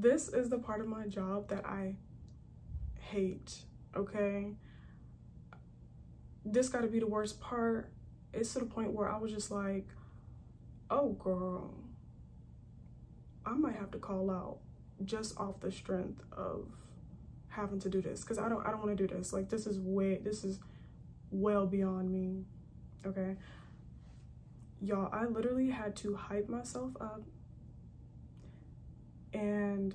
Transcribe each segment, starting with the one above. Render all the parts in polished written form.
This is the part of my job that I hate, okay? This gotta be the worst part. It's to the point where I was just like, oh girl, I might have to call out just off the strength of having to do this, because I don't want to do this. Like, this is well beyond me, okay? Y'all, I literally had to hype myself up and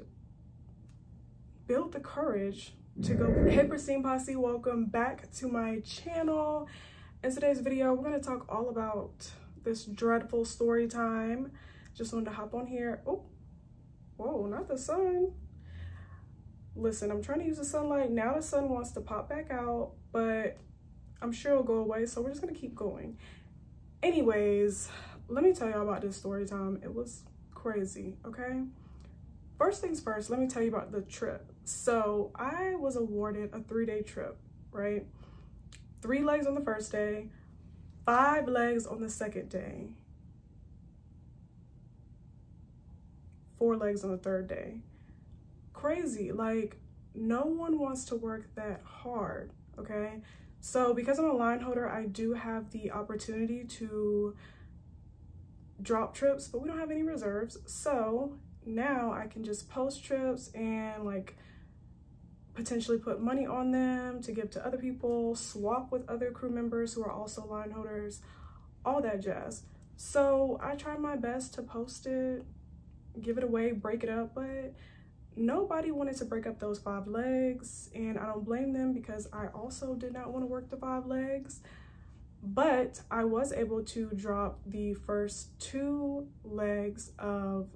build the courage to go. Hey Pristine Posse, welcome back to my channel. In today's video, we're going to talk all about this dreadful story time. Just wanted to hop on here. Oh, whoa, not the sun. Listen, I'm trying to use the sunlight. Now the sun wants to pop back out, but I'm sure it'll go away, so we're just going to keep going. Anyways, let me tell y'all about this story time. It was crazy, okay? First things first, let me tell you about the trip. So I was awarded a 3-day trip, right? 3 legs on the first day, 5 legs on the second day, 4 legs on the third day. Crazy. Like, no one wants to work that hard, okay? So because I'm a line holder, I do have the opportunity to drop trips, but we don't have any reserves. So now I can just post trips and like potentially put money on them to give to other people, swap with other crew members who are also line holders, all that jazz. So I tried my best to post it, give it away, break it up, but nobody wanted to break up those 5 legs, and I don't blame them because I also did not want to work the 5 legs. But I was able to drop the first 2 legs of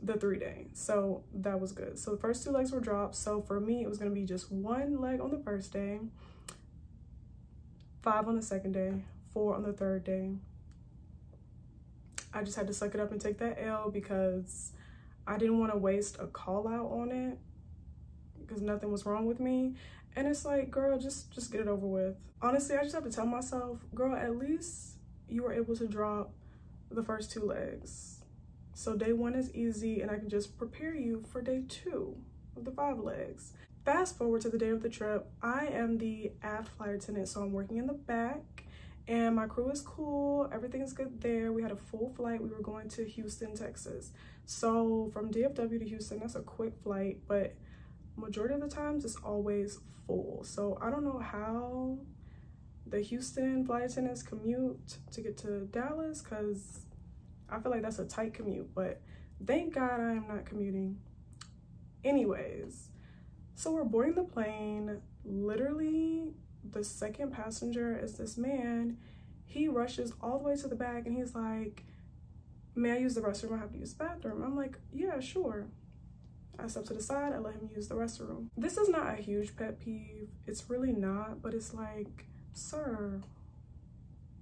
the 3-day, so that was good. So the first 2 legs were dropped. So for me, it was going to be just 1 leg on the first day, 5 on the second day, 4 on the third day. I just had to suck it up and take that L because I didn't want to waste a call out on it because nothing was wrong with me. And it's like, girl, just get it over with. Honestly, I just have to tell myself, girl, at least you were able to drop the first 2 legs. So day 1 is easy, and I can just prepare you for day 2 of the 5 legs. Fast forward to the day of the trip. I am the aft flight attendant, so I'm working in the back, and my crew is cool. Everything is good there. We had a full flight. We were going to Houston, Texas. So from DFW to Houston, that's a quick flight, but majority of the times it's always full. So I don't know how the Houston flight attendants commute to get to Dallas, because I feel like that's a tight commute, but thank God I am not commuting. Anyways, so we're boarding the plane. Literally, the second passenger is this man. He rushes all the way to the back and he's like, may I use the restroom? I have to use the bathroom. I'm like, yeah, sure. I step to the side, I let him use the restroom. This is not a huge pet peeve. It's really not, but it's like, sir,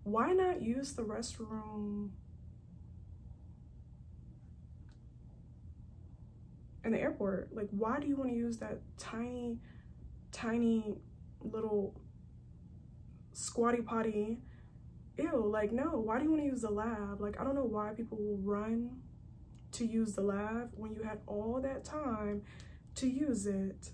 why not use the restroom in the airport? Like, why do you want to use that tiny little squatty potty? Ew, like, no, why do you want to use the lab? Like, I don't know why people will run to use the lab when you had all that time to use it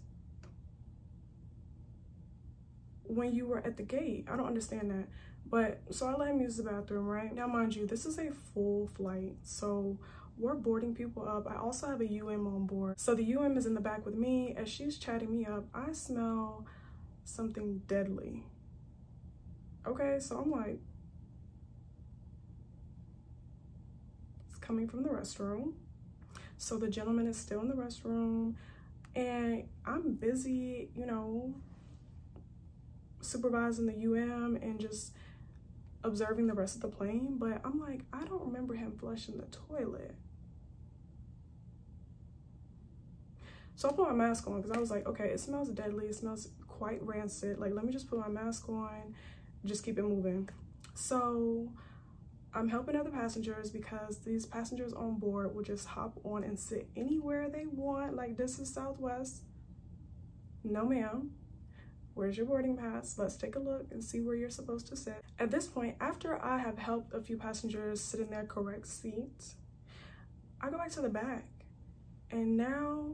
when you were at the gate. I don't understand that. But so I let him use the bathroom, right? Now, mind you, this is a full flight, so we're boarding people up. I also have a UM on board. So the UM is in the back with me. As she's chatting me up, I smell something deadly. Okay, so I'm like, it's coming from the restroom. So the gentleman is still in the restroom, and I'm busy, you know, supervising the UM and just observing the rest of the plane. But I'm like, I don't remember him flushing the toilet. So I put my mask on because I was like, okay, it smells deadly. It smells quite rancid. Like, let me just put my mask on, just keep it moving. So I'm helping other passengers because these passengers on board will just hop on and sit anywhere they want. Like, this is Southwest. No, ma'am. Where's your boarding pass? Let's take a look and see where you're supposed to sit. At this point, after I have helped a few passengers sit in their correct seats, I go back to the back And now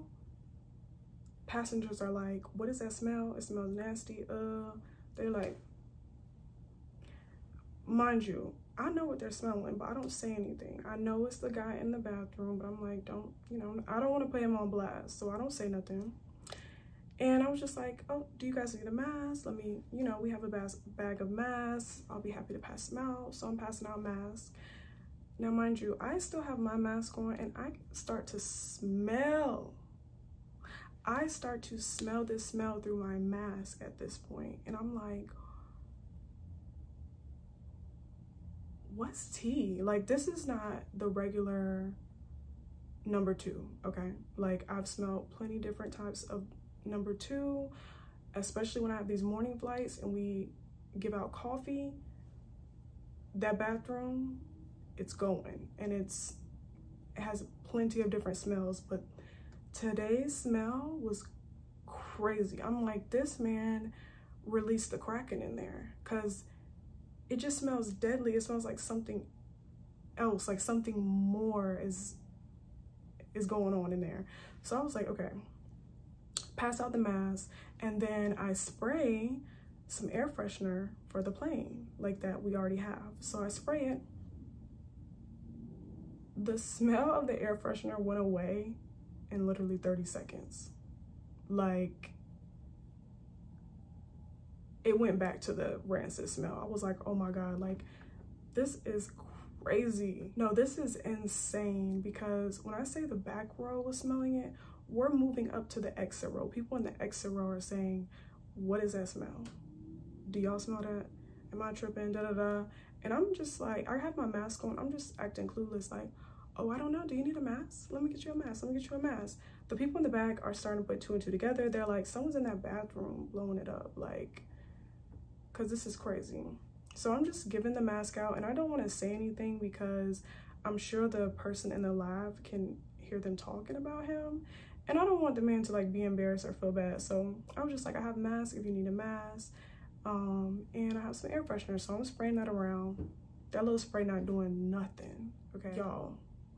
passengers are like, what is that smell? It smells nasty. They're like, mind you, I know what they're smelling, but I don't say anything. I know it's the guy in the bathroom, but I'm like, don't, you know, I don't want to put him on blast, so I don't say nothing. And I was just like, oh, do you guys need a mask? Let me, you know, we have a bag of masks. I'll be happy to pass them out. So I'm passing out masks. Now, mind you, I still have my mask on, and I start to smell. I start to smell this smell through my mask at this point. And I'm like, what's tea? Like, this is not the regular number 2, okay? Like, I've smelled plenty different types of number 2, especially when I have these morning flights and we give out coffee. That bathroom, it's going, and it has plenty of different smells, but today's smell was crazy. I'm like, this man released the Kraken in there, because it just smells deadly. It smells like something else, like something more is going on in there. So I was like, okay, pass out the mask, and then I spray some air freshener for the plane, like that we already have. So I spray it. The smell of the air freshener went away in literally 30 seconds. Like, it went back to the rancid smell. I was like, oh my God, like, this is crazy. No, this is insane, because when I say the back row was smelling it, we're moving up to the exit row. People in the exit row are saying, what is that smell? Do y'all smell that? Am I tripping? Da da da. And I'm just like, I have my mask on. I'm just acting clueless, like, oh, I don't know. Do you need a mask? Let me get you a mask. Let me get you a mask. The people in the back are starting to put 2 and 2 together. They're like, someone's in that bathroom blowing it up, like, because this is crazy. So I'm just giving the mask out, and I don't want to say anything because I'm sure the person in the lab can hear them talking about him. And I don't want the man to like be embarrassed or feel bad. So I was just like, I have a mask if you need a mask. And I have some air freshener. So I'm spraying that around. That little spray not doing nothing. Okay, y'all,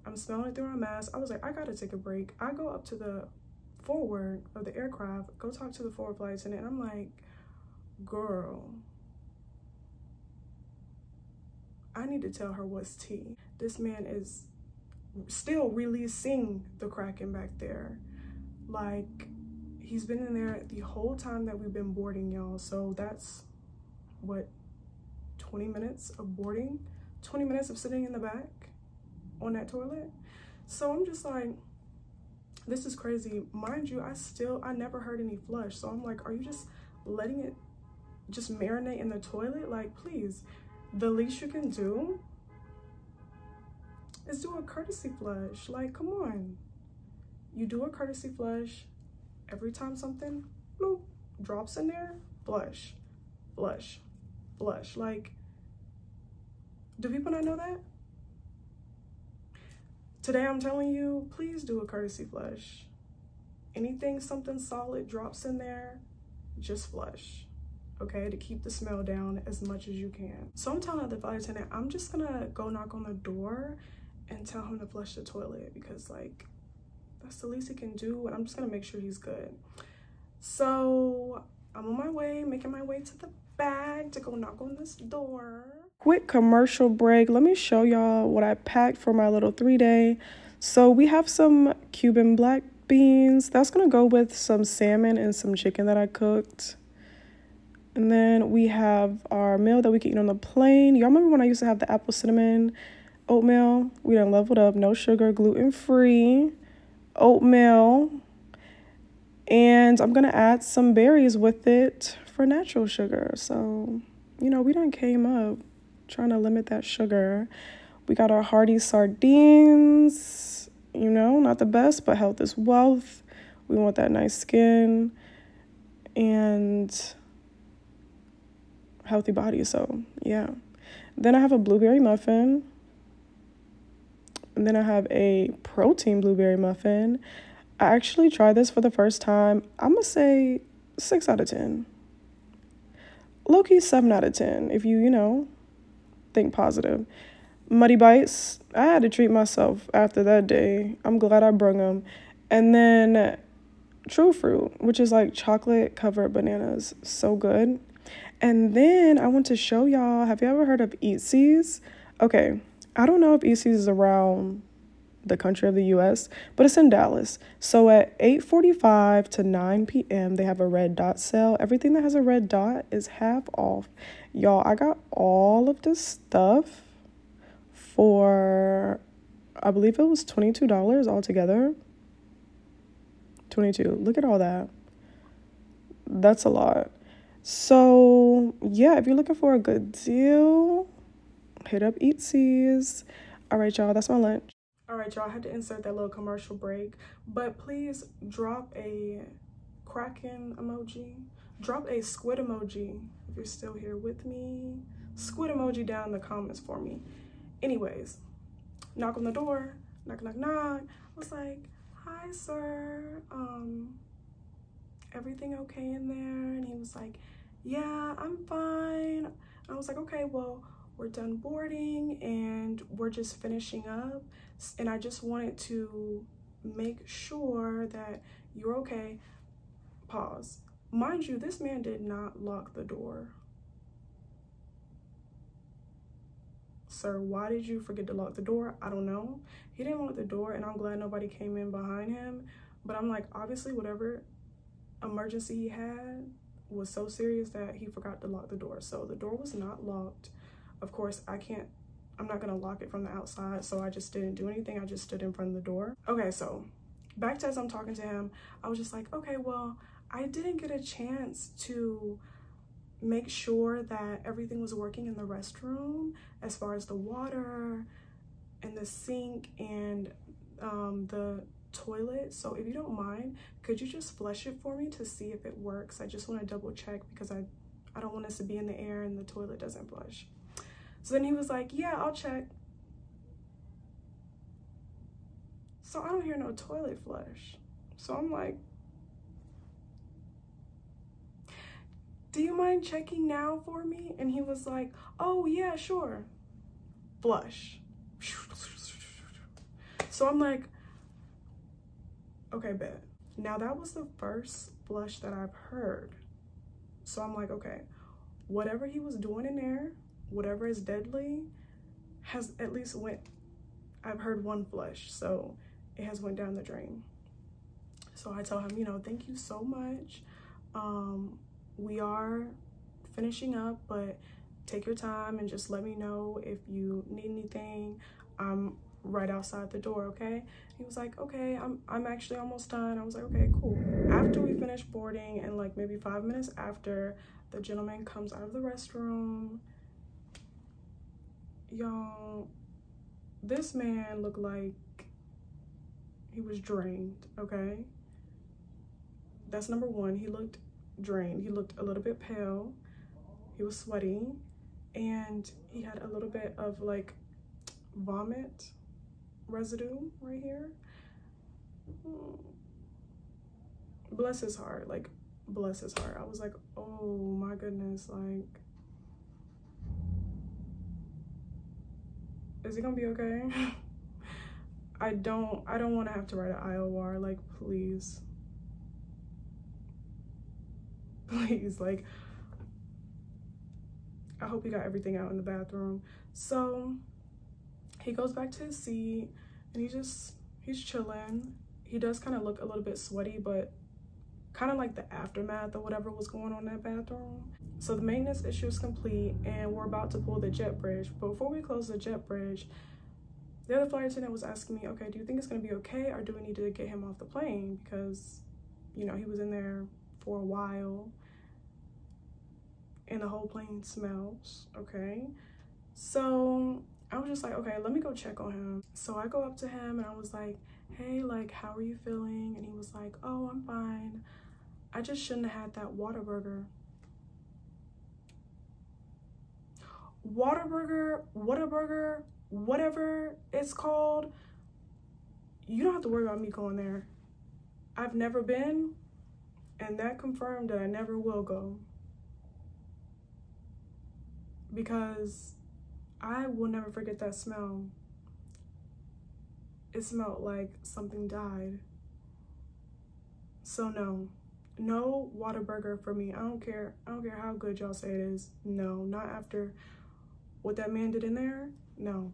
I'm smelling it through my mask. I was like, I gotta take a break. I go up to the forward of the aircraft, go talk to the forward flight attendant. And I'm like, girl, I need to tell her what's tea. This man is still releasing the Kraken back there. Like, he's been in there the whole time that we've been boarding, y'all. So that's what, 20 minutes of boarding, 20 minutes of sitting in the back on that toilet. So I'm just like, this is crazy. Mind you, I never heard any flush. So I'm like, are you just letting it just marinate in the toilet? Like, please, the least you can do is do a courtesy flush. Like, come on. You do a courtesy flush every time something bloop, drops in there. Flush, flush, flush. Like, do people not know that? Today I'm telling you, please do a courtesy flush. Anything, something solid drops in there, just flush, okay, to keep the smell down as much as you can. So I'm telling the flight attendant, I'm just gonna go knock on the door and tell him to flush the toilet, because like, that's the least he can do, and I'm just gonna make sure he's good. So I'm on my way, making my way to the bag to go knock on this door. Quick commercial break. Let me show y'all what I packed for my little 3-day. So we have some Cuban black beans. That's gonna go with some salmon and some chicken that I cooked. And then we have our meal that we can eat on the plane. Y'all remember when I used to have the apple cinnamon oatmeal? We done leveled up, no sugar, gluten-free oatmeal. And I'm gonna add some berries with it for natural sugar. So, you know, we done came up trying to limit that sugar. We got our hearty sardines, you know, not the best, but health is wealth. We want that nice skin and healthy body. So yeah. Then I have a blueberry muffin. And then I have a protein blueberry muffin. I actually tried this for the first time. I'm gonna say 6 out of 10. Low-key 7 out of 10 if you know, think positive. Muddy Bites, I had to treat myself after that day. I'm glad I brung them. And then True Fruit, which is like chocolate covered bananas. So good. And then I want to show y'all, have you ever heard of Eatseas? Okay, I don't know if Eatseas is around the country of the US, but it's in Dallas. So at 8:45 to 9 p.m. they have a red dot sale. Everything that has a red dot is half off. Y'all, I got all of this stuff for, I believe it was $22 altogether. 22. Look at all that. That's a lot. So yeah, if you're looking for a good deal, hit up Eatseas. All right, y'all, that's my lunch. All right, y'all, I had to insert that little commercial break, but please drop a Kraken emoji. Drop a squid emoji if you're still here with me. Squid emoji down in the comments for me. Anyways, knock on the door, knock, knock, knock. I was like, hi, sir. Everything okay in there? And he was like, yeah, I'm fine. And I was like, okay, well, we're done boarding and we're just finishing up. And I just wanted to make sure that you're okay. Pause. Mind you, this man did not lock the door. Sir, why did you forget to lock the door? I don't know. He didn't lock the door, and I'm glad nobody came in behind him. But I'm like, obviously, whatever emergency he had was so serious that he forgot to lock the door. So the door was not locked. Of course, I'm not gonna lock it from the outside, so I just didn't do anything. I just stood in front of the door. Okay, so back to as I'm talking to him, I was just like, okay, well, I didn't get a chance to make sure that everything was working in the restroom as far as the water and the sink and the toilet. So if you don't mind, could you just flush it for me to see if it works? I just want to double check because I don't want us to be in the air and the toilet doesn't flush. So then he was like, yeah, I'll check. So I don't hear no toilet flush. So I'm like, do you mind checking now for me? And he was like, oh yeah, sure. Flush. So I'm like, okay, bet. Now that was the first flush that I've heard. So I'm like, okay, whatever he was doing in there, whatever is deadly, has at least I've heard one flush, so it has went down the drain. So I tell him, you know, thank you so much. We are finishing up, but take your time and just let me know if you need anything. I'm right outside the door, okay? He was like, okay, I'm actually almost done. I was like, okay, cool. After we finished boarding and like maybe 5 minutes after, the gentleman comes out of the restroom. Y'all, this man looked like he was drained, okay? That's number one. He looked drained. He looked a little bit pale. He was sweaty, and he had a little bit of like vomit residue right here. Bless his heart, like bless his heart. I was like, oh my goodness, like, is he gonna be okay? I don't want to have to write an IOR, like, please. Please, like, I hope he got everything out in the bathroom. So he goes back to his seat and he's chilling. He does kind of look a little bit sweaty, but kind of like the aftermath of whatever was going on in that bathroom. So the maintenance issue is complete and we're about to pull the jet bridge. But before we close the jet bridge, the other flight attendant was asking me, okay, do you think it's gonna be okay, or do we need to get him off the plane? Because, you know, he was in there for a while and the whole plane smells, okay? So I was just like, okay, let me go check on him. So I go up to him and I was like, hey, like, how are you feeling? And he was like, oh, I'm fine. I just shouldn't have had that Whataburger. Whataburger, whatever it's called, you don't have to worry about me going there. I've never been, and that confirmed that I never will go. Because I will never forget that smell. It smelled like something died. So no Whataburger for me. I don't care how good y'all say it is. No, not after what that man did in there. No.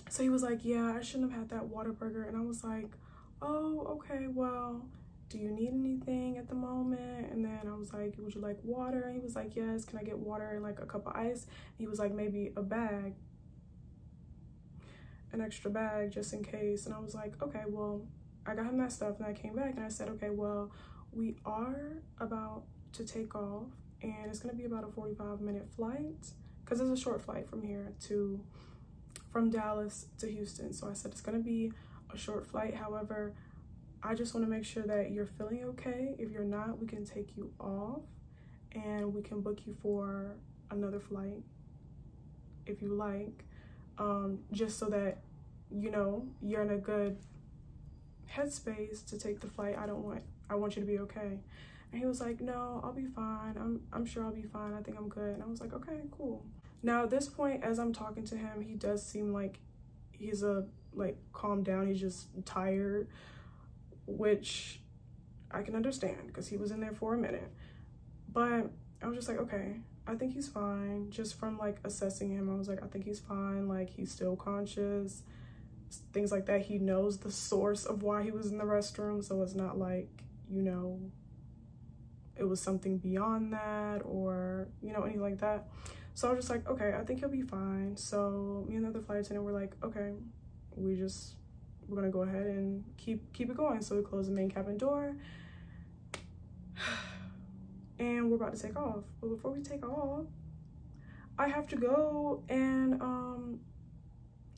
So he was like, yeah, I shouldn't have had that Whataburger. And I was like, oh, okay, well, do you need anything at the moment? And then I was like, would you like water? And he was like, yes, can I get water and like a cup of ice? And he was like, maybe a bag, an extra bag just in case. And I was like, okay, well, I got him that stuff. And I came back and I said, okay, well, we are about to take off and it's gonna be about a 45-minute flight because it's a short flight from Dallas to Houston. So I said, it's gonna be a short flight. However, I just wanna make sure that you're feeling okay. If you're not, we can take you off and we can book you for another flight if you like, just so that, you know, you're in a good headspace to take the flight. I want you to be okay. And he was like, no, I'll be fine. I'm sure I'll be fine. I think I'm good. And I was like, okay, cool. Now at this point, as I'm talking to him, he does seem like he's calmed down. He's just tired, which I can understand because he was in there for a minute. But I was just like, okay, I think he's fine. Just from like assessing him, I was like, I think he's fine. Like, he's still conscious, things like that. He knows the source of why he was in the restroom. So it's not like, you know, it was something beyond that or, you know, anything like that. So I was just like, okay, I think he'll be fine. So me and the other flight attendant were like, okay, we're gonna go ahead and keep it going. So we closed the main cabin door and we're about to take off. But before we take off, I have to go and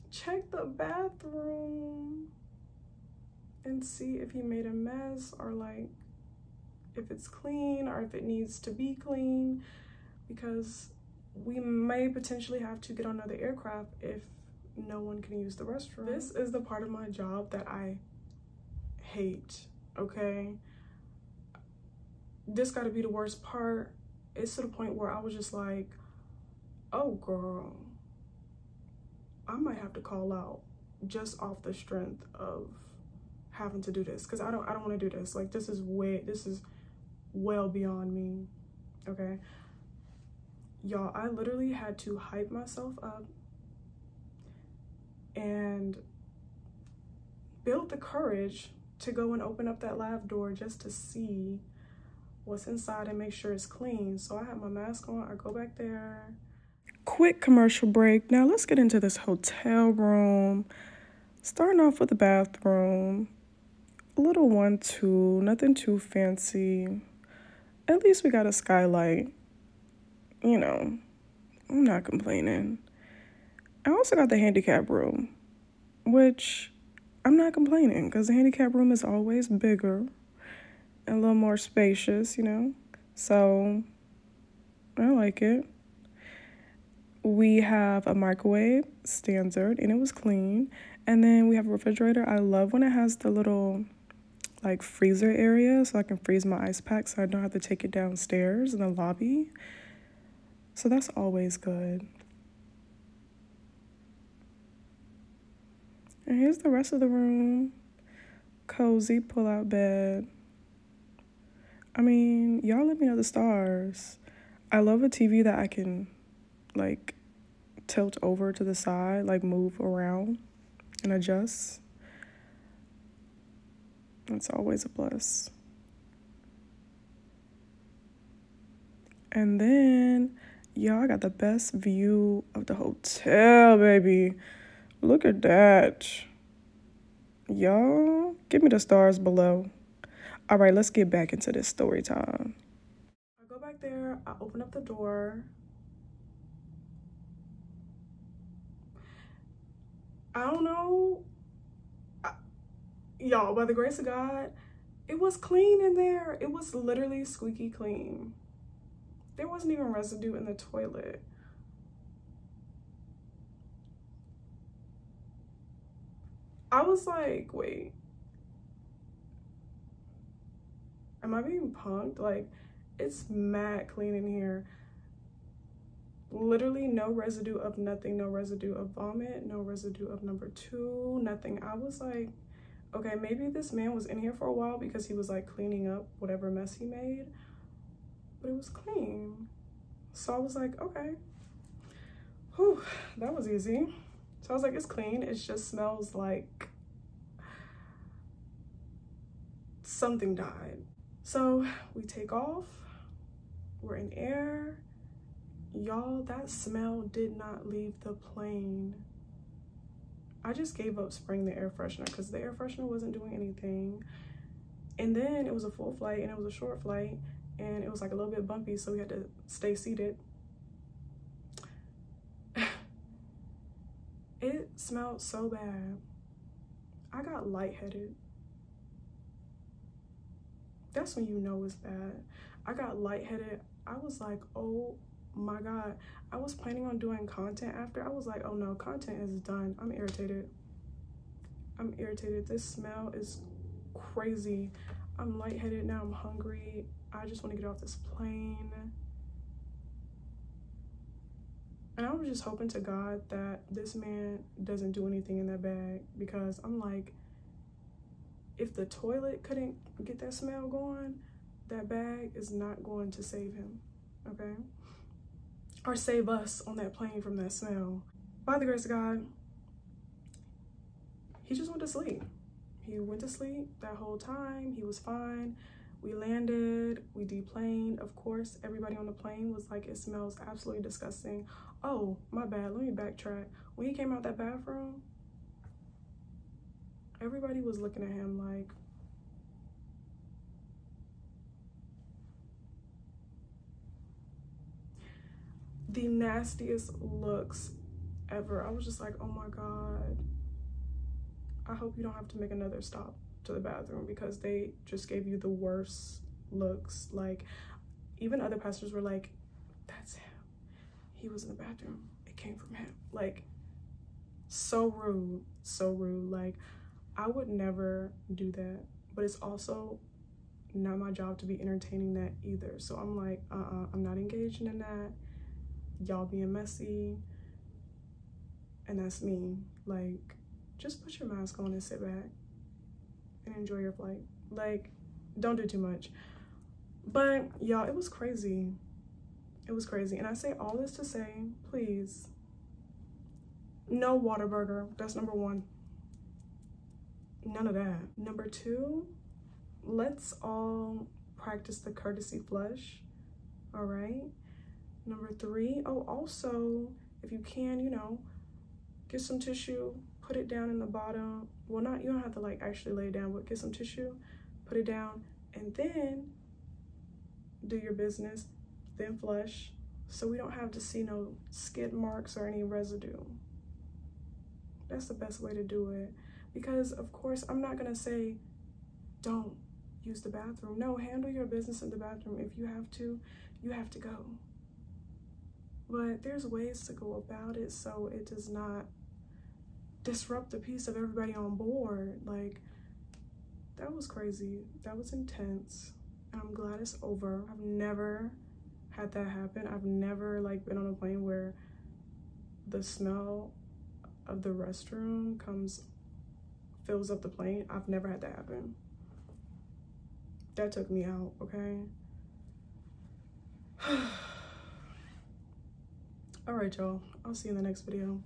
check the bathroom and see if he made a mess or like if it's clean or if it needs to be clean, because we may potentially have to get on another aircraft if no one can use the restroom. This is the part of my job that I hate, okay? This gotta be the worst part. It's to the point where I was just like, oh girl, I might have to call out just off the strength of having to do this, because I don't want to do this. Like, this is well beyond me, okay? Y'all, I literally had to hype myself up and build the courage to go and open up that lab door just to see what's inside and make sure it's clean. So I have my mask on, I go back there. Quick commercial break. Now let's get into this hotel room. Starting off with the bathroom. A little 1-2, nothing too fancy. At least we got a skylight. You know, I'm not complaining. I also got the handicap room, which I'm not complaining because the handicap room is always bigger and a little more spacious, you know? So I like it. We have a microwave, standard, and it was clean. And then we have a refrigerator. I love when it has the little like freezer area so I can freeze my ice pack so I don't have to take it downstairs in the lobby. So that's always good. And here's the rest of the room. Cozy pull-out bed. I mean, y'all let me know the stars. I love a TV that I can like tilt over to the side, like move around and adjust. It's always a plus. And then, y'all, I got the best view of the hotel, baby. Look at that. Y'all, give me the stars below. All right, let's get back into this story time. I go back there, I open up the door. I don't know. Y'all, by the grace of God, it was clean in there. It was literally squeaky clean. There wasn't even residue in the toilet. I was like, wait, am I being punked? Like, it's mad clean in here. Literally no residue of nothing, no residue of vomit, no residue of number 2, nothing. I was like, okay, maybe this man was in here for a while because he was like cleaning up whatever mess he made, but it was clean. So I was like, okay, whew, that was easy. So I was like, it's clean. It just smells like something died. So we take off, we're in air. Y'all, that smell did not leave the plane. I just gave up spraying the air freshener because the air freshener wasn't doing anything. And then it was a full flight and it was a short flight and it was like a little bit bumpy, so we had to stay seated. It smelled so bad. I got lightheaded. That's when you know it's bad. I got lightheaded. I was like, oh my God. I was planning on doing content after. I was like, oh no, content is done. I'm irritated. I'm irritated. This smell is crazy. I'm lightheaded now. I'm hungry. I just want to get off this plane. And I was just hoping to God that this man doesn't do anything in that bag, because I'm like, if the toilet couldn't get that smell going, that bag is not going to save him, okay? Or save us on that plane from that smell. By the grace of God, he just went to sleep. He went to sleep that whole time. He was fine. We landed, we deplaned. Of course, everybody on the plane was like, it smells absolutely disgusting. Oh, my bad, let me backtrack. When he came out that bathroom, everybody was looking at him like, the nastiest looks ever. I was just like, oh my God, I hope you don't have to make another stop to the bathroom, because they just gave you the worst looks. Like, even other pastors were like, that's him. He was in the bathroom. It came from him. Like, so rude, so rude. Like, I would never do that, but it's also not my job to be entertaining that either. So I'm like, I'm not engaging in that. Y'all being messy, and that's me. Like, just put your mask on and sit back and enjoy your flight. Like, don't do too much. But y'all, it was crazy. It was crazy. And I say all this to say, please, no Whataburger. That's number one. None of that. Number two, let's all practice the courtesy flush. All right. Number three, oh, also, if you can, you know, get some tissue, put it down in the bottom. Well, not, you don't have to like actually lay it down, but get some tissue, put it down, and then do your business, then flush, so we don't have to see no skid marks or any residue. That's the best way to do it. Because of course, I'm not gonna say, don't use the bathroom. No, handle your business in the bathroom. If you have to, you have to go. But there's ways to go about it so it does not disrupt the peace of everybody on board. Like, that was crazy. That was intense. And I'm glad it's over. I've never had that happen. I've never like been on a plane where the smell of the restroom fills up the plane. I've never had that happen. That took me out, okay? All right, y'all. I'll see you in the next video.